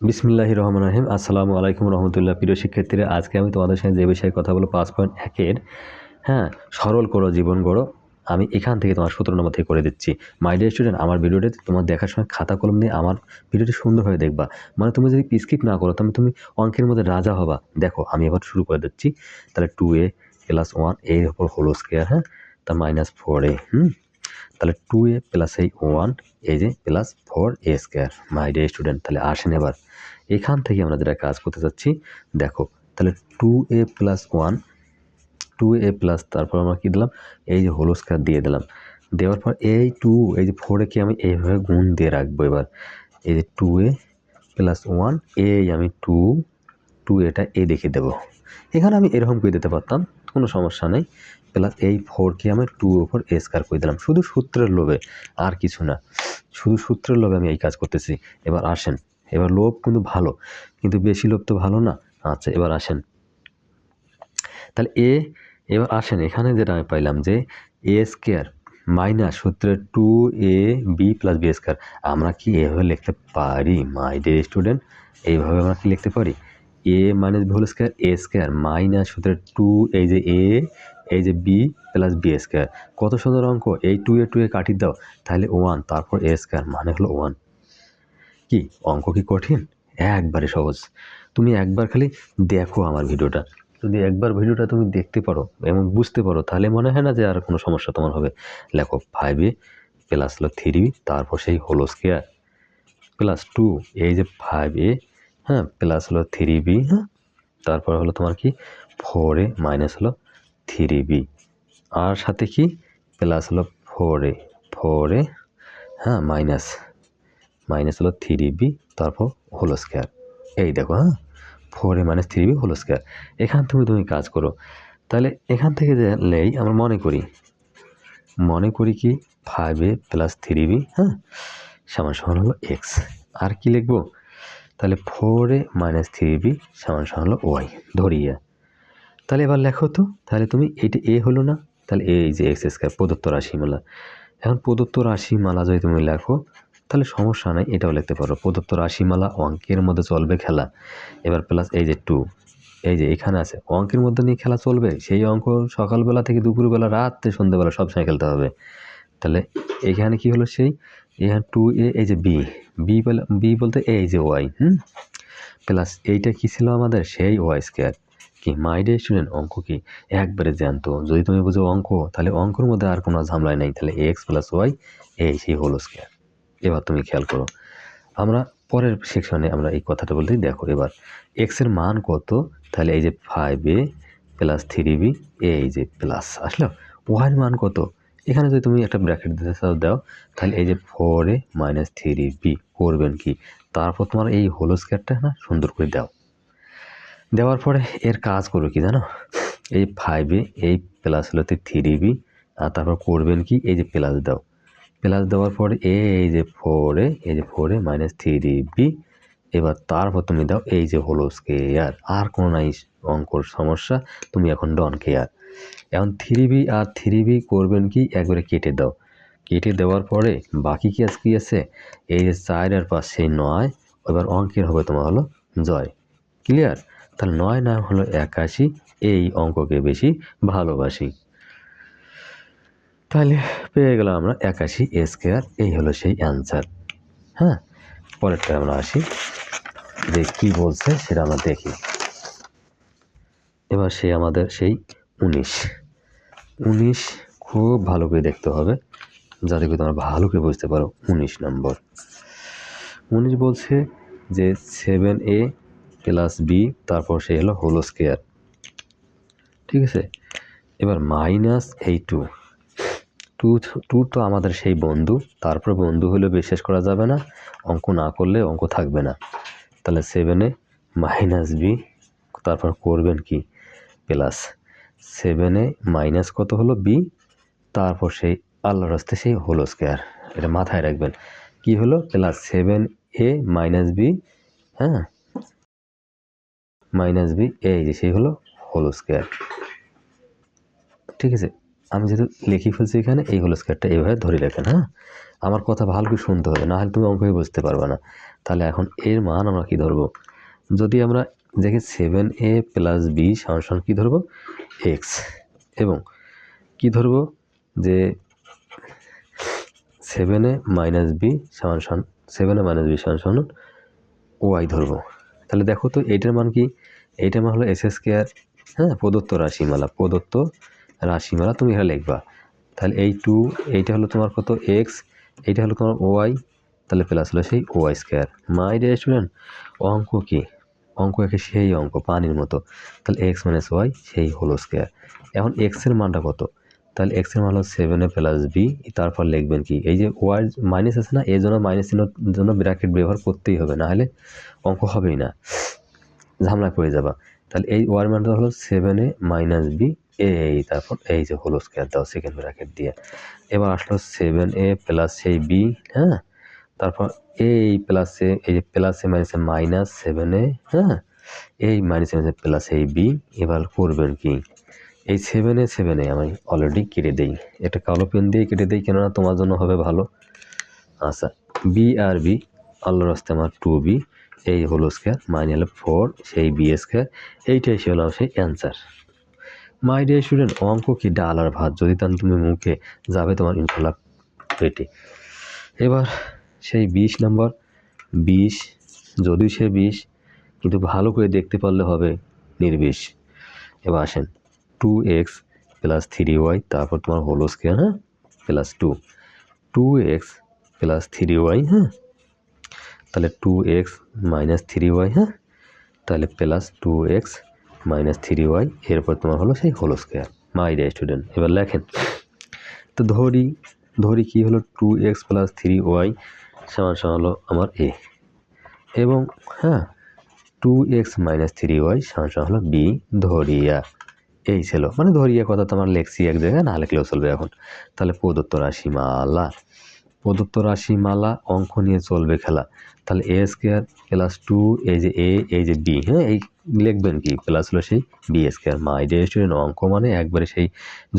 বিসমিল্লাহির রহমানির রহিম। আসসালামু আলাইকুম রহমতুল্লাহ। প্রিয় শিক্ষার্থীরা, আজকে আমি তোমাদের সঙ্গে যে বিষয়ে কথা বলবো 5.1-এর সরল করো জীবন গড়ো। আমি এখান থেকে তোমার 17 নম্বর থেকে করে দিচ্ছি। মাই ডিয়ার স্টুডেন্ট, আমার ভিডিওটি তোমার দেখার সময় খাতা কলম নিয়ে আমার ভিডিওটি সুন্দরভাবে দেখবা। মানে তুমি যদি স্কিপ না করো তাহলে তুমি অঙ্কের মধ্যে রাজা হবা। দেখো আমি এবার শুরু করে দিচ্ছি। তাহলে 2a + 1 এর উপর হোল স্কয়ার, তার -4a। তাহলে 2a প্লাস এই 1 এই যে প্লাস 4a স্কয়ার। মাই ডিয়ার স্টুডেন্ট, তাহলে আসেন এবার এখান থেকে আমরা যেটা কাজ করতে যাচ্ছি দেখো। তাহলে 2a প্লাস 1 2a প্লাস তারপর আমরা কি দিলাম, এই যে হোল স্কয়ার দিয়ে দিলাম। দেওয়ার পর এই 2 এই যে 4 কে আমি এইভাবে গুণ দিয়ে রাখবো। এবার এই যে 2a প্লাস 1 এই আমি 2 এটা এ দেখে দেবো। এখানে আমি এরকম করে দিতে পারতাম, কোনো সমস্যা নেই। প্লাস এই 4 কে আমি 2 উপর a স্কয়ার করে দিলাম, শুধু সূত্রের লোভে, আর কিছু না। শুধু সূত্রের লোভে আমি এই কাজ করতেছি। এবার আসেন, এবার লোভ কিন্তু ভালো, কিন্তু বেশি লোভ তো ভালো না। আচ্ছা এবার আসেন, তাহলে এবার আসেন এখানে যেটা আমি পাইলাম যে a স্কয়ার মাইনাস সূত্রের 2ab + b স্কয়ার। আমরা কি এভাবে লিখতে পারি মাই ডিয়ার স্টুডেন্ট? এইভাবে আমরা কি লিখতে পারি? a - b whole square a square minus সূত্রের 2 এই যে a এই যে b + b স্কয়ার। কত সুন্দর অঙ্ক! এই 2 এ কাটি দাও, তাহলে 1, তারপর a স্কয়ার মানে হলো 1। কি অঙ্ক কি কঠিন? একবারে সহজ। তুমি একবার খালি দেখো আমার ভিডিওটা। যদি একবার ভিডিওটা তুমি দেখতে পারো এবং বুঝতে পারো, তাহলে মনে হয় না যে আর কোনো সমস্যা তোমার হবে। লেখো 5a প্লাস হলো 3b, তারপর সেই হোল স্কয়ার প্লাস 2 এই যে 5a প্লাস হলো 3b, তারপর হলো তোমার কি 4a মাইনাস হলো 3b, আর সাথে কি প্লাস হলো 4a মাইনাস হলো 3b, তারপর হোল স্কয়ার। এই দেখো 4a - 3b হোল স্কয়ার। এখান তুমি কাজ করো। তাহলে এখান থেকে যে নেই আমরা মনে করি কি 5a প্লাস 3b সমান হলো x। আর কি লিখবো? তাহলে 4a - 3b সমান হলো y ধরিয়া। তাহলে এবার লেখো তো, তাহলে তুমি এইটা a হলো না, তাহলে এই যে x স্কয়ার প্রদত্ত রাশিমালা। এখন প্রদত্ত রাশিমালা যদি তুমি লেখো তাহলে সমস্যা নাই, এটাও লিখতে পারো। প্রদত্ত রাশিমালা অঙ্কের মধ্যে চলবে খেলা। এবার প্লাস এই যে 2 এই যে এখানে আছে, অঙ্কের মধ্যে নিয়ে খেলা চলবে। সেই অঙ্ক সকালবেলা থেকে দুপুরবেলা রাত্রে সন্ধ্যেবেলা সব সময় খেলতে হবে। তাহলে এখানে কি হলো, সেই এখানে 2a এই যে b বলতে এই যে y প্লাস এইটা কি ছিল আমাদের, সেই y স্কয়ার। কি মাই ডিয়ার স্টুডেন্ট, অঙ্ক কি একবারে জ্যান্ত। যদি তুমি বুঝো অঙ্ক, তাহলে অঙ্কের মধ্যে আর কোনো ঝামেলা নেই। তাহলে x + y এই সেই হোল স্কয়ার। এবার তুমি খেয়াল করো, আমরা পরের সেকশনে আমরা এই কথাটা বলতেই দেখো। এবার x এর মান কত? তাহলে এই যে 5a প্লাস 3b এই যে প্লাস আসলো। y এর মান কত? এখানে যদি তুমি একটা ব্র্যাকেট দিতে চাও দাও, তাহলে এই যে 4a - 3b করবেন কি, তারপর তোমার এই হোল স্কয়ারটা সুন্দর করে দাও। দেওয়ার পরে এর কাজ করবে কি জানো, এই 5a এই প্লাস হলো 3b, আর তারপর করবেন কি এই যে প্লাস দাও। প্লাস দেওয়ার পরে এই যে 4a - 3b, এবার তারপর তুমি দাও এই যে হোল স্কয়ার। আর কোনো নাই অঙ্কর সমস্যা, তুমি এখন ডন কেয়ার। এখন 3b আর 3b করবেন কি একবারে কেটে দাও। কেটে দেওয়ার পরে বাকি কি আছে, এই যে 4 আর 5 সেই 9। এবার অঙ্কের হবে তোমার হলো জয়। ক্লিয়ার? তাহলে 9 নাম হলো 81, এই অঙ্ককে বেশি ভালোবাসি। তাহলে পেয়ে গেলাম আমরা 81a স্কয়ার। এই হলো সেই অ্যান্সার। পরেরটা আমরা আসি, যে কি বলছে সেটা আমরা দেখি। এবার সে আমাদের সেই 19 খুব ভালো করে দেখতে হবে, যাতে করে তোমরা ভালো করে বুঝতে পারো। 19 নম্বর 19 বলছে যে 7a প্লাস b, তারপর সে হলো হোল স্কয়ার। ঠিক আছে, এবার মাইনাস এই 2 তো আমাদের সেই বন্ধু, তারপর বন্ধু হলে বিশ্বাস করা যাবে না, অঙ্ক না করলে অঙ্ক থাকবে না। তাহলে 7a - b, তারপর করবেন কি প্লাস 7a মাইনাস কত হলো b, তারপর সেই আল্লাহর রাস্তে সেই হোল স্কয়ার। এটা মাথায় রাখবেন, কি হলো প্লাস 7a - b - b এই যে সেই হলো হোল স্কয়ার। ঠিক আছে, আমি যেহেতু লিখে ফেলছি এখানে এই হোল স্কোয়ারটা এইভাবে ধরে লেখেন। হ্যাঁ, আমার কথা ভালো করে শুনতে হবে, না হলে তুমি অঙ্কই বুঝতে পারবে না। তাহলে এখন এর মান আমরা কী ধরবো? যদি আমরা দেখি 7a প্লাস বি সমান কী ধরবো? এক্স। এবং কী ধরবো? যে 7a মাইনাস বি সমান 7a মাইনাস বি সমান ওয়াই ধরবো। তাহলে দেখো তো এইটার মান কি? এইটার মান হলো এস স্কোয়ার। হ্যাঁ, প্রদত্ত রাশিমালা তুমি এখানে লিখবা। তাহলে এই 2, এইটা হলো তোমার কত? এক্স, এইটা হলো তোমার ওয়াই, তাহলে প্লাস হলো সেই y square. My dear student, অঙ্ক কি? অঙ্ক একে সেই অঙ্ক পানির মতো। তাহলে এক্স মাইনাস ওয়াই সেই হোল স্কোয়ার। এখন এক্সের মানটা কত? তাহলে এক্সের মান হলো 7a প্লাস বি। তারপর লিখবেন কি? এই যে ওয়াই মাইনাস আছে না, এই জন্য মাইনাস চিহ্নের জন্য ব্র্যাকেট ব্যবহার করতেই হবে, না হলে অঙ্ক হবেই না, ঝামেলায় পড়ে যাবা। তাহলে এই ওয়ার মানটা হলো 7a মাইনাস বি, তারপর এই যে হোল স্কোয়ার দাও সেকেন্ড ব্র্যাকেট দিয়ে। এবার আসলো 7a প্লাস সেই বি। হ্যাঁ, তারপর এই প্লাসে, এই যে প্লাসে মাইনাসে মাইনাস 7a। হ্যাঁ, এই মাইনাসে মাইনাসে প্লাস এই বি। এবার করবেন কি? এই 7a আমি অলরেডি কেটে দিই, একটা কালো পেন দিয়ে কেটে দিই, কেননা তোমার জন্য হবে ভালো। আচ্ছা, বি আর বি আল্লাহর রাস্তায় আমার 2b এই হোল স্কোয়ার মাইনাস হলো 4 সেই বি স্কোয়ার। এইটাই হলো সেই অ্যান্সার। মাই ডিয়ার স্টুডেন্ট, অঙ্ক কি ডাল আর ভাত, যদি তান তুমি মুখে যাবে তোমার ইনশাল্লাহ পেটে। এবার সেই 20 নম্বর, 20 যদিও সে 20, কিন্তু ভালো করে দেখতে পারলে হবে নির্বিষ। এবার আসেন 2x প্লাস 3y, তারপর তোমার হোল স্কোয়ার। হ্যাঁ, প্লাস 2x প্লাস 3y। হ্যাঁ, তাহলে 2x মাইনাস 3y। হ্যাঁ, তাহলে প্লাস 2x মাইনাস 3y, এরপর তোমার হলো সেই whole square. My dear student, এবার লেখেন তো ধরি কি হলো? 2x প্লাস 3y সমান হলো আমার এ, এবং হ্যাঁ 2x মাইনাস 3y সমান হলো বি ধরিয়া। এই ছিল মানে ধরিয়া কথা তোমার লেখছি এক জায়গায়, না লেখলেও চলবে এখন। তাহলে প্রদত্ত রাশিমালা অঙ্ক নিয়ে চলবে খেলা। তাহলে এ স্কোয়ার প্লাস 2 এই যে এ, এই যে বি। হ্যাঁ, এই লিখবেন কি? প্লাস হলো সেই b square. My dear student, অঙ্ক মানে একবারে সেই,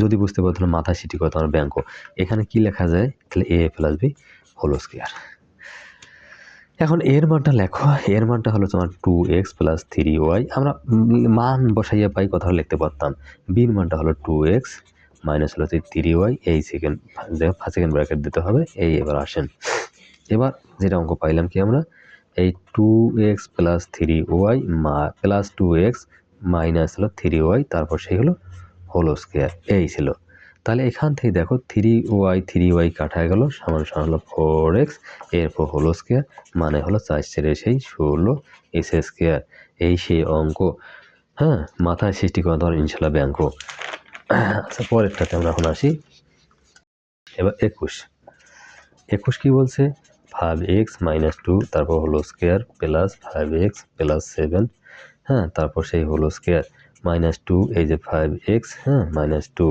যদি বুঝতে পারতো না মাথা সিটি কথা আমার ব্যাঙ্ক। এখানে কি লেখা যায়? তাহলে এ প্লাস বি হোল স্কোয়ার। এখন এর মানটা লেখো। এর মানটা হলো তোমার 2x প্লাস 3y। আমরা মান বসাইয়া পাই কথা লিখতে পারতাম। বির মানটা হলো 2x মাইনাস হলো 3y, এই সেকেন্ড ব্র্যাকেট দিতে হবে। এই এবার আসেন, এবার যেটা অঙ্ক পাইলাম কি আমরা? এই 2x plus 3y plus 2x minus হলো 3y, তারপর সেই হলো হোল স্কোয়ার। এই ছিল। তাহলে এখান থেকে দেখো 3y কাটা গেল সমান হলো 4x, এরপর হোল স্কোয়ার মানে হলো 4 ছেড়ে সেই 16 এস স্কোয়ার। এই সেই অঙ্ক। হ্যাঁ, মাথায় সৃষ্টি করা তোমার ইনশাল্লাহ ব্যাঙ্ক। আচ্ছা, পরেরটাতে আমরা এখন আসি। এবার 21 কি বলছে? 5x মাইনাস 2, তারপর whole square plus 5x plus 7। হ্যাঁ, তারপর সেই হোল স্কোয়ার মাইনাস 2 এই যে 5x। হ্যাঁ, মাইনাস 2,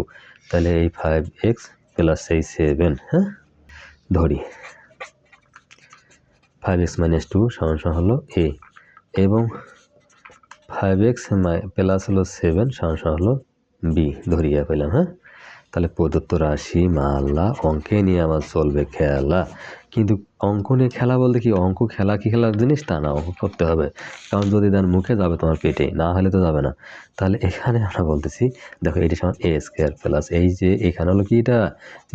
তাহলে এই 5x প্লাস সেই 7। হ্যাঁ, ধরি 5x মাইনাস 2 সমান হলো এ, এবং 5x প্লাস হলো 7 সমান হলো বি ধরিয়া পেলাম। হ্যাঁ, তাহলে প্রদত্ত রাশি মালা অঙ্কে নিয়ে আমার চলবে খেলা। কিন্তু অঙ্ক নিয়ে খেলা বলতে কি? অঙ্ক খেলা কি খেলার জিনিস তা না, অঙ্ক করতে হবে। কারণ যদি তার মুখে যাবে তোমার পেটে, না হলে তো যাবে না। তাহলে এখানে আমরা বলতেছি দেখো এটা সমান এ স্কোয়ার প্লাস এই যে এখানে হলো কি? এটা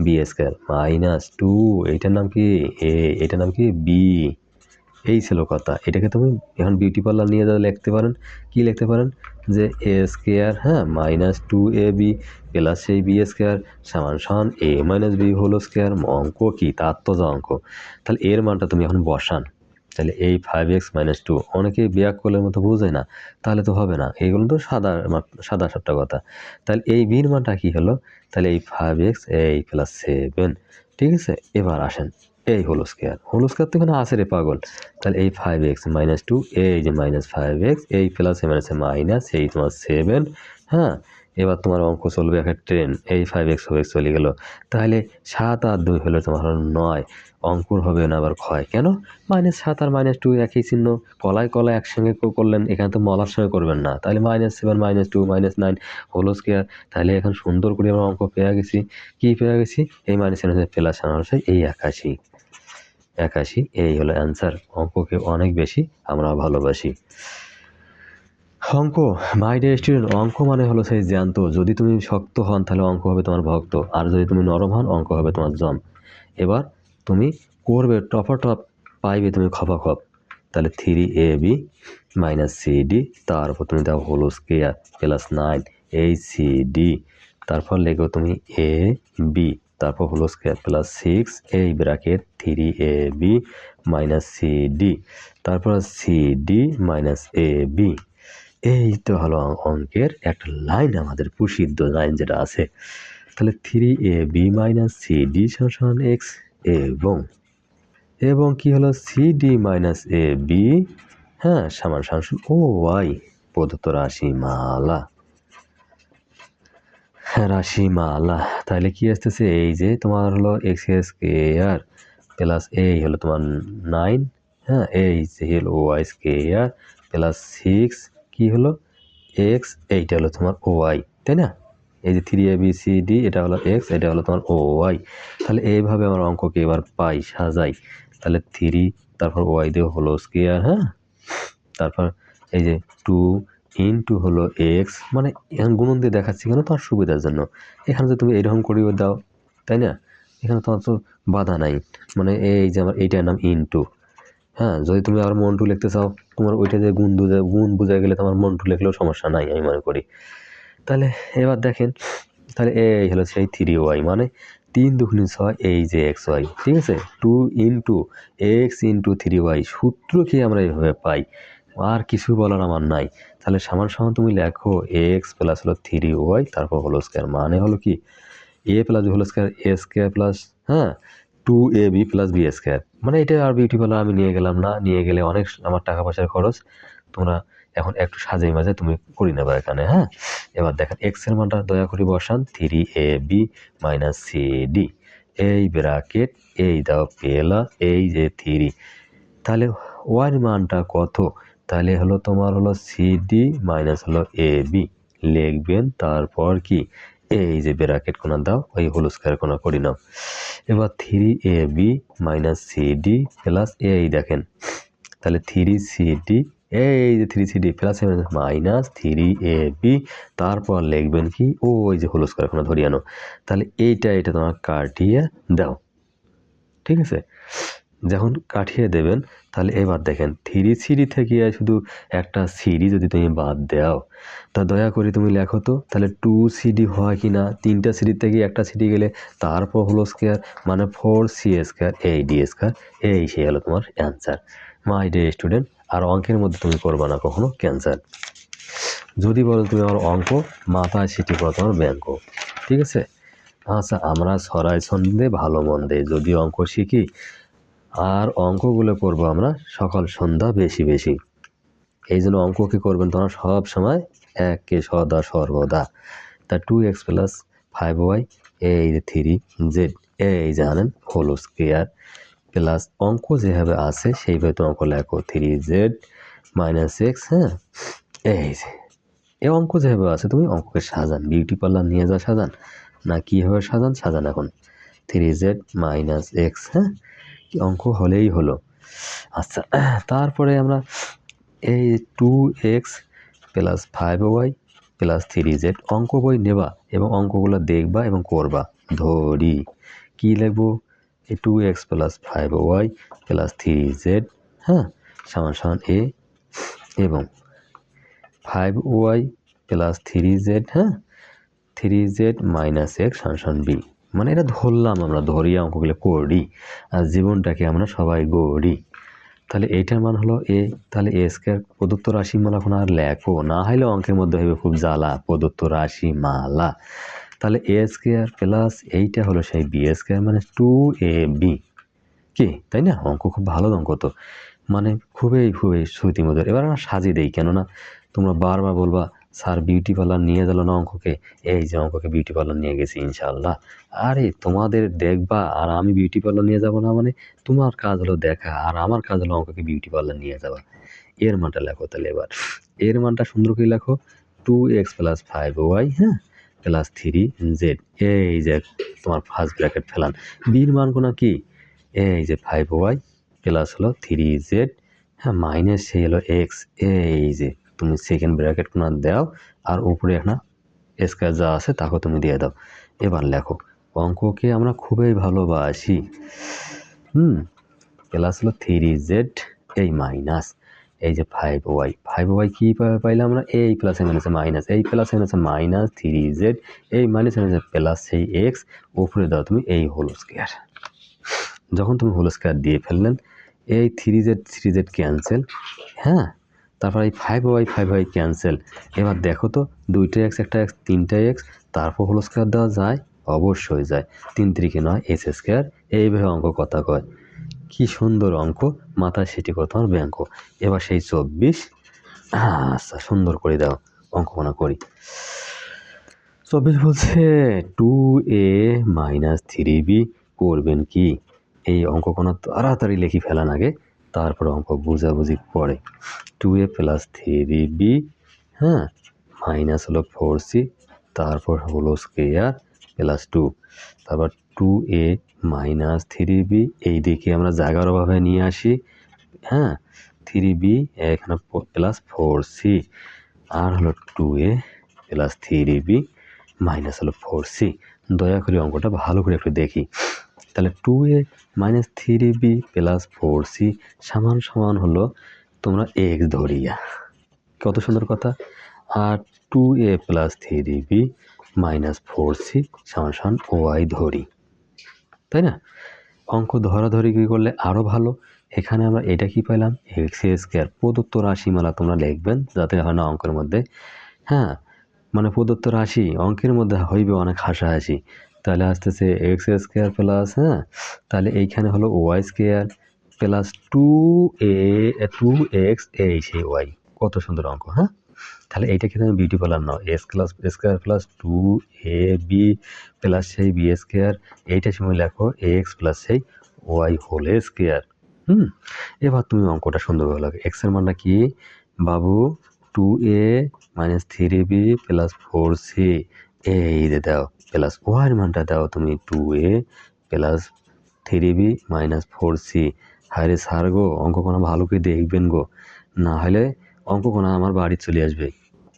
বি স্কোয়ার মাইনাস 2, এইটার নাম কি এ, এটার নাম কি বি। এই ছিল কথা। এটাকে তুমি এখন বিউটি পার্লার নিয়ে যাওয়া লিখতে পারেন। কি লিখতে পারেন? যে এ স্কোয়ার, হ্যাঁ, মাইনাস 2ab প্লাস সেই বি স্কোয়ার সমান এ মাইনাস বি হোল স্কোয়ার। অঙ্ক কি? তার তো যা অঙ্ক। তাহলে এর মানটা তুমি এখন বসান। তাহলে এই 5x মাইনাস 2 অনেকেই ব্যাককলের মতো বোঝে না, তাহলে তো হবে না। এইগুলো তো সাদা সাপটা কথা। তাহলে এই বির মানটা কি হলো? তাহলে এই 5x এই প্লাস 7। ঠিক আছে, এবার আসেন এই হোল স্কোয়ার তো এখানে আছে রে পাগল। তাহলে এই 5x মাইনাস 2 এই যে মাইনাস 5x এই প্লাস মাইনাসে মাইনাস এই তোমার 7। হ্যাঁ, এবার তোমার অঙ্ক চলবে একটা ট্রেন, এই 5x চলে গেল, তাহলে 7 আর 2 হলে তোমার হলো 9, অঙ্কুর হবে না আবার ক্ষয়। কেন? -7 আর -2 একই চিহ্ন, কলায় কলায় একসঙ্গে করলেন, এখানে তো মলার সঙ্গে করবেন না, তাহলে -7 -2 -9 হোল স্কয়ার। তাহলে এখন সুন্দর করে আমরা অঙ্ক পেয়ে গেছি। কি পেয়ে গেছি? এই -7 প্লাস এই 81, এই হলো অ্যান্সার। অঙ্ককে অনেক বেশি আমরা ভালোবাসি। অঙ্ক, মাই ডিয়ার স্টুডেন্ট, অঙ্ক মানে হলো সেই জ্যান্ত। যদি তুমি শক্ত হন তাহলে অঙ্ক হবে তোমার ভক্ত, আর যদি তুমি নরম হন অঙ্ক হবে তোমার জম। এবার তুমি করবে টপ পাইবে তুমি খপাখপ। তাহলে 3ab - cd, তারপর তুমি দাও হোল স্কয়ার প্লাস 9 ACD, তারপর লেখো তুমি AB, তারপর হোল স্কয়ার প্লাস 6 এই ব্র্যাকেট 3ab - cd, তারপর cd - ab। এই তো হলো অঙ্কের একটা লাইন, আমাদের প্রসিদ্ধ লাইন যেটা আছে। তাহলে 3ab - cd = x, এবং কি হলো cd - ab, হ্যাঁ, সমান oy, প্রদত্ত রাশিমালা। তাহলে কি আসতেছে? এই যে তোমার হলো x স্কয়ার প্লাস এই হলো তোমার 9, হ্যাঁ, এই যে হলো y স্কয়ার প্লাস 6 কি হলো x, এইটা হলো তোমার ওয়াই, তাই না? এই যে 3abcd, এটা হলো x, এটা হলো তোমার ওয়াই। তাহলে এইভাবে আমরা অঙ্ককে এবার পাই, সাজাই। তাহলে 3, তারপর ওয়াই দিয়ে হোল স্কয়ার, হ্যাঁ, তারপর এই যে 2 ইন্টু হলো x, মানে এখন গুণন দিয়ে দেখাচ্ছি কেন? তোমার সুবিধার জন্য। এখানে যদি তুমি এইরকম করিও দাও, তাই না? এখানে তোমার তো বাধা নাই, মানে এই যে আমার এইটার নাম ইন্টু, হ্যাঁ, যদি তুমি আবার মন্টু লিখতে চাও, তোমার ওইটা যে গুণ বুঝে গেলে তোমার মন্টু লিখলেও সমস্যা নাই, আমি মনে করি। তাহলে এবার দেখেন, তাহলে এই হলো সেই 3y, মানে 3 দুগুণে 6, এই যে xy, ঠিক আছে? 2 ইন্টু x ইন্টু 3y, সূত্র কি আমরা এইভাবে পাই, আর কিছু বলার আমার নাই। তাহলে সমান তুমি লেখো x প্লাস হলো 3y, তারপর হোল স্কয়ার, মানে হলো কি a plus whole square a square plus, হ্যাঁ, 2ab প্লাস b স্কয়ার। মানে এটা আর বিউটি পার্লার আমি নিয়ে গেলাম না, নিয়ে গেলে অনেক আমার টাকা পয়সার খরচ। তোমরা এখন একটু সাজাই মাঝে তুমি করে নেবা এখানে, হ্যাঁ। এবার দেখেন x এর মানটা দয়া করে বসান, 3ab - cd, এই ব্র্যাকেট, এই দাও পেলা, এই যে 3, তাহলে y এর মানটা কত? তাহলে হলো তোমার হলো cd মাইনাস হলো ab লিখবেন, তারপর কি এই যে ব্র্যাকেট কোণা দাও, ওই হোল স্কয়ার কোণা করে নাও। এবার 3ab - cd প্লাস এই দেখেন, তাহলে 3cd, এই যে 3cd প্লাস মাইনাস 3ab, তারপর লিখবেন কি ওই যে হোল স্কয়ার কোণা ধরিয়ে আনো। তাহলে এটা তোমার কাটিয়ে দাও, ঠিক আছে? যখন কাটিয়ে দেবেন, তাহলে এবার দেখেন 3cd থেকে শুধু একটা সিডি যদি তুমি বাদ দাও, তা দয়া করে তুমি লেখো তো, তাহলে 2cd হয় কি না? 3টা সিডি থেকে একটা সিডি গেলে তারপর হোল স্কয়ার, মানে 4c স্কয়ার এই d স্কয়ার, এই সেই হলো তোমার অ্যান্সার। মাই ডিয়ার স্টুডেন্ট, আর অঙ্কের মধ্যে তুমি করবা না কখনো ক্যান্সার। যদি বলো তুমি আমার অঙ্ক মাথায় সিটি করা তোমার ব্যাংক, ঠিক আছে? আচ্ছা, আমরা ছড়াই ছন্দে ভালো মন্দে যদি অঙ্ক শিখি, আর অঙ্কগুলো করবো আমরা সকাল সন্ধ্যা বেশি বেশি। এই জন্য অঙ্ক কি করবেন তোমরা সব সময় এককে সদা সর্বদা। তা 2x প্লাস 5y, এই যে 3z, এই জানেন হোল স্কয়ার প্লাস অঙ্ক যেভাবে আছে সেইভাবে তো অঙ্ক লেখো 3z মাইনাস x, হ্যাঁ, এই যে এই অঙ্ক যেভাবে আছে তুমি অঙ্ককে সাজান, বিউটি পার্লার নিয়ে যা সাজান না কীভাবে সাজান এখন 3z মাইনাস x, হ্যাঁ, কি অঙ্ক হলেই হলো। আচ্ছা, তারপরে আমরা এই 2x plus 5y plus 3z অঙ্ক বই নেবা এবং অঙ্কগুলো দেখবা এবং করবা। ধরি কি লিখবো? এই 2x plus 5y plus 3z, হ্যাঁ, সমান a, এবং 5y প্লাস 3z, হ্যাঁ, 3z মাইনাস x সমান b। মানে এটা ধরলাম, আমরা ধরিয়ে অঙ্কগুলো করি আর জীবনটাকে আমরা সবাই গড়ি। তাহলে এইটার মান হলো a, তাহলে a স্কয়ার প্রদত্ত রাশিমালা এখন আর লেখো না, হলে অঙ্কের মধ্যে হবে খুব জ্বালা, প্রদত্ত রাশিমালা। তাহলে a স্কয়ার প্লাস এইটা হলো সেই b স্কয়ার, মানে 2ab, কি তাই না? অঙ্ক খুব ভালো অঙ্ক তো, মানে খুবই শ্রুতিমধুর। এবার আমরা সাজিয়ে দেই, কেননা তোমরা বারবার বলবা স্যার বিউটি পার্লার নিয়ে গেল না অঙ্ককে, এই যে অঙ্ককে বিউটি পার্লার নিয়ে গেছি ইনশাআল্লাহ। আরে তোমাদের দেখবা আর আমি বিউটি পার্লার নিয়ে যাব না মানে? তোমার কাজ হলো দেখা আর আমার কাজ হলো অঙ্ককে বিউটি পার্লার নিয়ে যাওয়া। এর মানটা লেখো তাহলে এবার। এর মানটা সুন্দর করে লেখো 2x + 5y, হ্যাঁ, প্লাস 3z। এই যে তোমার ফার্স্ট ব্র্যাকেট ফেলান। বির মান কোনা কি? এই যে 5y প্লাস হলো 3z, হ্যাঁ, মাইনাস সেই হলো x। এই যে তুমি সেকেন্ড ব্র্যাকেট কোনা দাও আর উপরে একটা স্কয়ার যা আছে তাকে তুমি দিয়ে দাও। এবার লেখো অঙ্ককে আমরা খুবই ভালোবাসি। প্লাস হলো 3z, এই মাইনাস এই যে 5y কি পাইলাম আমরা? এই প্লাস মাইনাসে মাইনাস, এই প্লাস মাইনাসে মাইনাস 3z, এই মাইনাস মাইনাসে প্লাস সেই x, উপরে দাও তুমি এই হোল স্কয়ার। যখন তুমি হোল স্কয়ার দিয়ে ফেললেন, এই 3z ক্যান্সেল, হ্যাঁ, তারপর এই 5y ক্যান্সেল। এবার দেখো তো 2টা x একটা x 3টা x, তারপর হোল স্কয়ার দেওয়া যায়? অবশ্যই যায়। 3 3 9 s স্কয়ার। এইভাবে অঙ্ক কথা কয়। কি সুন্দর অঙ্ক, মাথায় সেটি কথা আমার ব্যাঙ্ক। এবার সেই 24, আচ্ছা সুন্দর করে দাও, অঙ্ক কোনা করি। 24 বলছে 2a - 3b করবেন কি? এই অঙ্ক কোনা তাড়াতাড়ি লিখি ফেলান আগে, তারপর অঙ্ক বুঝাবুঝি পরে। 2a + 3b, হ্যাঁ, মাইনাস হলো 4c, তারপর হোল স্কয়ার প্লাস 2, তারপর 2a - 3b এই দিকে আমরা জায়গার অভাবে নিয়ে আসি, হ্যাঁ, 3b এখানে প্লাস 4c, আর হলো 2a + 3b মাইনাস হলো 4c। দয়া করে অঙ্কটা ভালো করে একটু দেখি। তাহলে 2a - 3b + 4c সমান হলো তোমরা x ধরিয়া, কত সুন্দর কথা। আর 2a + 3b - 4c সমান y ধরি, তাই না? অঙ্ক ধরাধরি কি করলে আরও ভালো। এখানে আমরা এটা কি পাইলাম? x² প্রদত্ত রাশিমালা তোমরা লিখবেন যাতে হয় না অঙ্কের মধ্যে, হ্যাঁ, মানে প্রদত্ত রাশি অঙ্কের মধ্যে হইবে অনেক হাসাহাসি। তাহলে আসতেছে x² প্লাস, হ্যাঁ, তাহলে এইখানে হলো y² প্লাস 2x এই সেই y। কত সুন্দর অঙ্ক, হ্যাঁ। তাহলে এইটা কিন্তু আমি বিউটি পার্লার নাও, x² প্লাস 2ab প্লাস সেই b², এইটা সময় লেখো x প্লাস সেই y হোল স্কয়ার। এবার তুমি অঙ্কটা সুন্দর ভাবে লাগো। x এর মানটা কি বাবু? 2a - 3b প্লাস 4c, এই যে দাও, প্লাস y এর মানটা দাও তুমি 2a plus 3b minus 4c। হায়রে স্যার গো, অঙ্ক কোনা ভালো করে দেখবেন গো, না হলে অঙ্ক কোনা আমার বাড়ি চলে আসবে।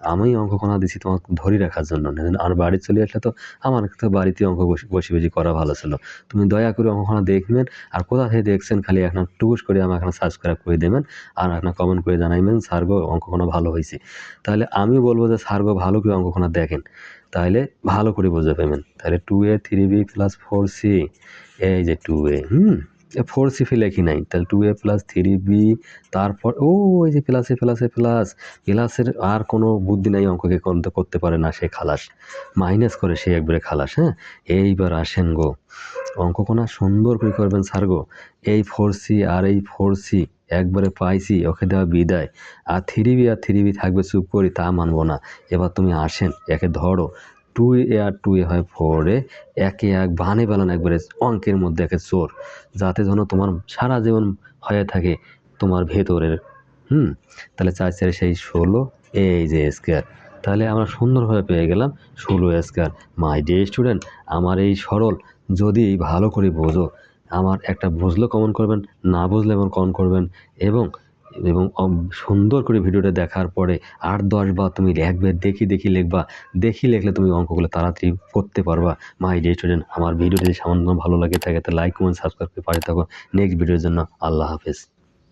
আমি অঙ্ক কোনা দিছি তোমার ধরে রাখার জন্য, আর বাড়ি চলে আসলে তো আমার তো বাড়িতে অঙ্ক বসে করা ভালো ছিল। তুমি দয়া করে অঙ্ক কোনা দেখবেন, আর কোথা থেকে দেখছেন খালি এখন টুকুস করে আমাকে এখন সাবস্ক্রাইব করে দেবেন, আর এখন কমেন্ট করে জানাইবেন স্যার গো অঙ্ক কোনা ভালো হয়েছে। তাহলে আমি বলবো যে স্যার গো ভালো করে অঙ্ক কোনা দেখেন, তাহলে ভালো করে বুঝে পাবেন। তাহলে 2a 3b প্লাস 4c, এই যে 2a, 4c লেখি নাই, তাহলে 2a প্লাস 3b, তারপর ওই যে প্লাসের আর কোনো বুদ্ধি নাই, অঙ্ককে করতে পারে না সে খালাস, মাইনাস করে সে একবারে খালাস, হ্যাঁ। এইবার আসেন গো, অঙ্ক কোনা সুন্দর করে করবেন স্যার গো। এই 4c আর এই 4c একবারে পাইছি, ওকে দেওয়া বিদায়। আর 3b থাকবে চুপ করি, তা মানবো না। এবার তুমি আসেন, একে ধরো, 2a আর 2a হয় 4a, একে এক বানে বেলান একবারে অঙ্কের মধ্যে একে চোর, যাতে যেন তোমার সারা জীবন হয়ে থাকে তোমার ভেতরের। তাহলে 4 4 সেই 16, এই যে স্কয়ার। তাহলে আমরা সুন্দরভাবে পেয়ে গেলাম 16 স্কয়ার। মাই ডিয়ার স্টুডেন্ট, আমার এই সরল যদি ভালো করে বোঝো, আমার একটা বুঝলে কমেন্ট করবেন, না বুঝলে এবং কমেন্ট করবেন, এবং সুন্দর করে ভিডিওটা দেখার পরে 8-10 বার তুমি একবার দেখি লিখবা, লিখলে তুমি অঙ্কগুলো তাড়াতাড়ি করতে পারবা। মাই ডিয়ার স্টুডেন্ট, আমার ভিডিওটি যদি সামান্য ভালো লাগে থাকে তো লাইক কমেন্ট সাবস্ক্রাইব করে পাশে থাকো নেক্সট ভিডিওর জন্য। আল্লাহ হাফেজ।